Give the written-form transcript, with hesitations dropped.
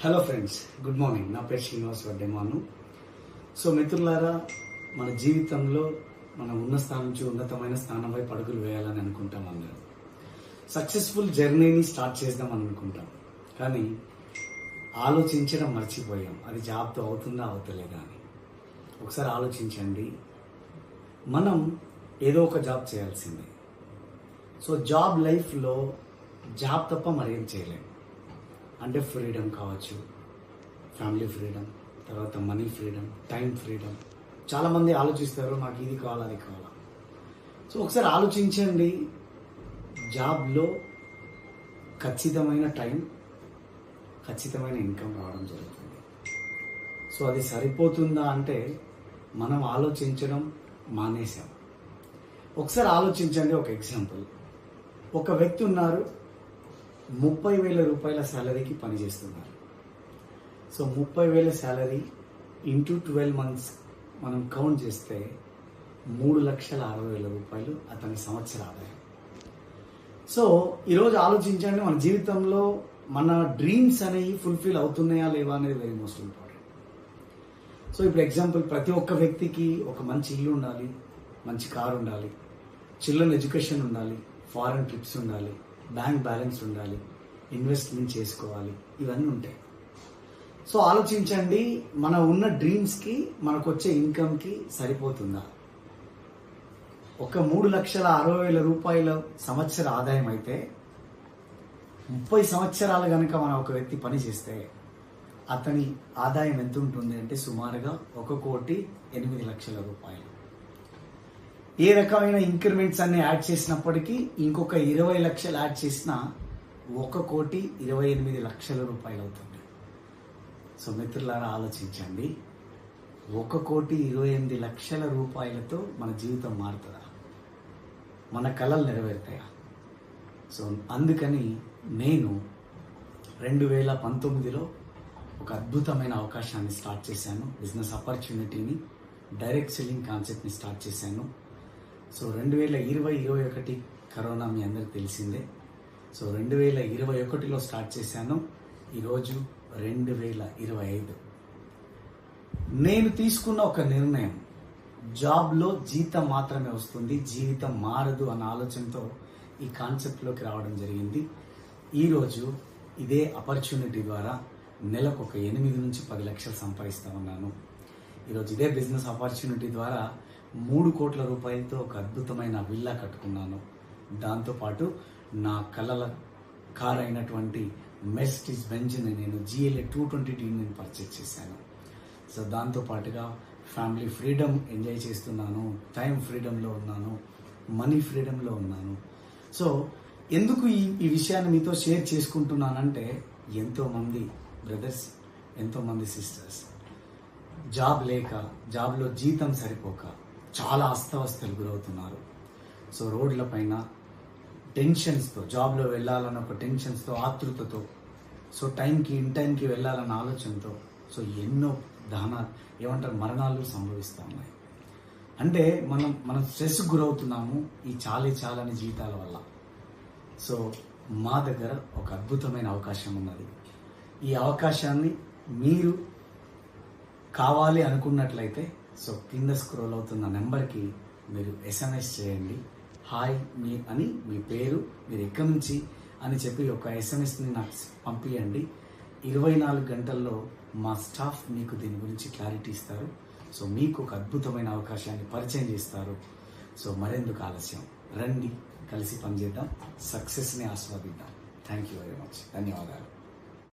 Hello friends, good morning. నా పేరు Srinivas Vaddemanu. So మిత్రులారా, మన జీవితంలో మనం ఉన్న స్థానం నుంచి ఉన్నతమైన స్థానంపై పరుగులు వేయాలని అనుకుంటాం. అందరూ సక్సెస్ఫుల్ జర్నీని స్టార్ట్ చేద్దామని అనుకుంటాం, కానీ ఆలోచించడం మర్చిపోయాం. అది జాబ్తో అవుతుందా అవుతలేదా అని. ఒకసారి ఆలోచించండి. మనం ఏదో ఒక జాబ్ చేయాల్సిందే. సో జాబ్ లైఫ్లో జాబ్ తప్ప మరేం చేయలేం. అంటే ఫ్రీడమ్ కావచ్చు, ఫ్యామిలీ ఫ్రీడమ్, తర్వాత మనీ ఫ్రీడమ్, టైం ఫ్రీడమ్. చాలామంది ఆలోచిస్తారు, నాకు ఇది కావాలి అది కావాలా. సో ఒకసారి ఆలోచించండి. జాబ్లో ఖచ్చితమైన టైం, ఖచ్చితమైన ఇన్కమ్ రావడం జరుగుతుంది. సో అది సరిపోతుందా అంటే మనం ఆలోచించడం మానేసాం. ఒకసారి ఆలోచించండి. ఒక ఎగ్జాంపుల్, ఒక వ్యక్తి ఉన్నారు, 30,000 రూపాయల శాలరీకి పనిచేస్తున్నారు. సో 30,000 శాలరీ ఇంటూ 12 మంత్స్ మనం కౌంట్ చేస్తే 3,60,000 రూపాయలు అతని సంవత్సర ఆదాయం. సో ఈరోజు ఆలోచించండి, మన జీవితంలో మన డ్రీమ్స్ అనేవి ఫుల్ఫిల్ అవుతున్నాయా లేవా అనేది వెరీ మోస్ట్ ఇంపార్టెంట్. సో ఇప్పుడు ఎగ్జాంపుల్, ప్రతి ఒక్క వ్యక్తికి ఒక మంచి ఇల్లు ఉండాలి, మంచి కారు ఉండాలి, చిల్డ్రన్ ఎడ్యుకేషన్ ఉండాలి, ఫారెన్ ట్రిప్స్ ఉండాలి, బ్యాంక్ బ్యాలెన్స్ ఉండాలి, ఇన్వెస్ట్మెంట్ చేసుకోవాలి, ఇవన్నీ ఉంటాయి. సో ఆలోచించండి, మన ఉన్న డ్రీమ్స్కి మనకు వచ్చే ఇన్కమ్కి సరిపోతుందా? ఒక 3,60,000 రూపాయల సంవత్సర ఆదాయం అయితే 30 సంవత్సరాలు కనుక మన ఒక వ్యక్తి పని చేస్తే అతని ఆదాయం ఎంత ఉంటుంది అంటే సుమారుగా 1,08,00,000 రూపాయలు. ఏ రకమైన ఇంక్రిమెంట్స్ అన్ని యాడ్ చేసినప్పటికీ ఇంకొక 20 లక్షలు యాడ్ చేసినా 1,28,00,000 రూపాయలు అవుతుంది. సో మిత్రులారా, ఆలోచించండి, 1,28,00,000 రూపాయలతో మన జీవితం మారుతుందా? మన కలలు నెరవేరుతాయా? సో అందుకని నేను 2019లో ఒక అద్భుతమైన అవకాశాన్ని స్టార్ట్ చేశాను. బిజినెస్ ఆపర్చునిటీని, డైరెక్ట్ సెల్లింగ్ కాన్సెప్ట్ని స్టార్ట్ చేశాను. సో 2020-21 కరోనా మీ అందరికి తెలిసిందే. సో 2021లో స్టార్ట్ చేశాను. ఈరోజు 2025. నేను తీసుకున్న ఒక నిర్ణయం, జాబ్లో జీతం మాత్రమే వస్తుంది, జీవితం మారదు అన్న ఆలోచనతో ఈ కాన్సెప్ట్లోకి రావడం జరిగింది. ఈరోజు ఇదే ఆపర్చునిటీ ద్వారా నెలకు ఒక 8 నుంచి 10 లక్షలు సంపాదిస్తూ ఉన్నాను. ఈరోజు ఇదే బిజినెస్ ఆపర్చునిటీ ద్వారా 3 కోట్ల రూపాయలతో ఒక అద్భుతమైన విల్లా కట్టుకున్నాను. దాంతోపాటు నా కలల కార్ అయినటువంటి మెర్సిడీస్ బెంజ్ని నేను GLA 220D నేను పర్చేజ్ చేశాను. సో దాంతోపాటుగా ఫ్యామిలీ ఫ్రీడమ్ ఎంజాయ్ చేస్తున్నాను, టైం ఫ్రీడంలో ఉన్నాను, మనీ ఫ్రీడంలో ఉన్నాను. సో ఎందుకు ఈ విషయాన్ని మీతో షేర్ చేసుకుంటున్నానంటే, ఎంతోమంది బ్రదర్స్, ఎంతోమంది సిస్టర్స్ జాబ్ లేక, జాబ్లో జీతం సరిపోక చాలా అస్తవస్తలు గురవుతున్నారు. సో రోడ్ల పైన టెన్షన్స్తో, జాబ్లో వెళ్ళాలన్న ఒక టెన్షన్స్తో, ఆతృతతో, సో ఇన్ టైంకి వెళ్ళాలన్న ఆలోచనతో సో ఎన్నో మరణాలు సంభవిస్తూ ఉన్నాయి. అంటే మనం స్ట్రెస్ గురవుతున్నాము ఈ చాలని జీవితాల వల్ల. సో మా దగ్గర ఒక అద్భుతమైన అవకాశం ఉన్నది. ఈ అవకాశాన్ని మీరు కావాలి అనుకున్నట్లయితే సో కింద స్క్రోల్ అవుతున్న నెంబర్కి మీరు SMS చేయండి. హాయ్ మీ అని, మీ పేరు, మీరు ఎక్కడి నుంచి అని చెప్పి ఒక SMSని నాకు పంపించండి. 24 గంటల్లో మా స్టాఫ్ మీకు దీని గురించి క్లారిటీ ఇస్తారు. సో మీకు ఒక అద్భుతమైన అవకాశాన్ని పరిచయం చేస్తారు. సో మరెందుకు ఆలస్యం, రండి, కలిసి పనిచేద్దాం, సక్సెస్ని ఆస్వాదిద్దాం. Thank you very much. ధన్యవాదాలు.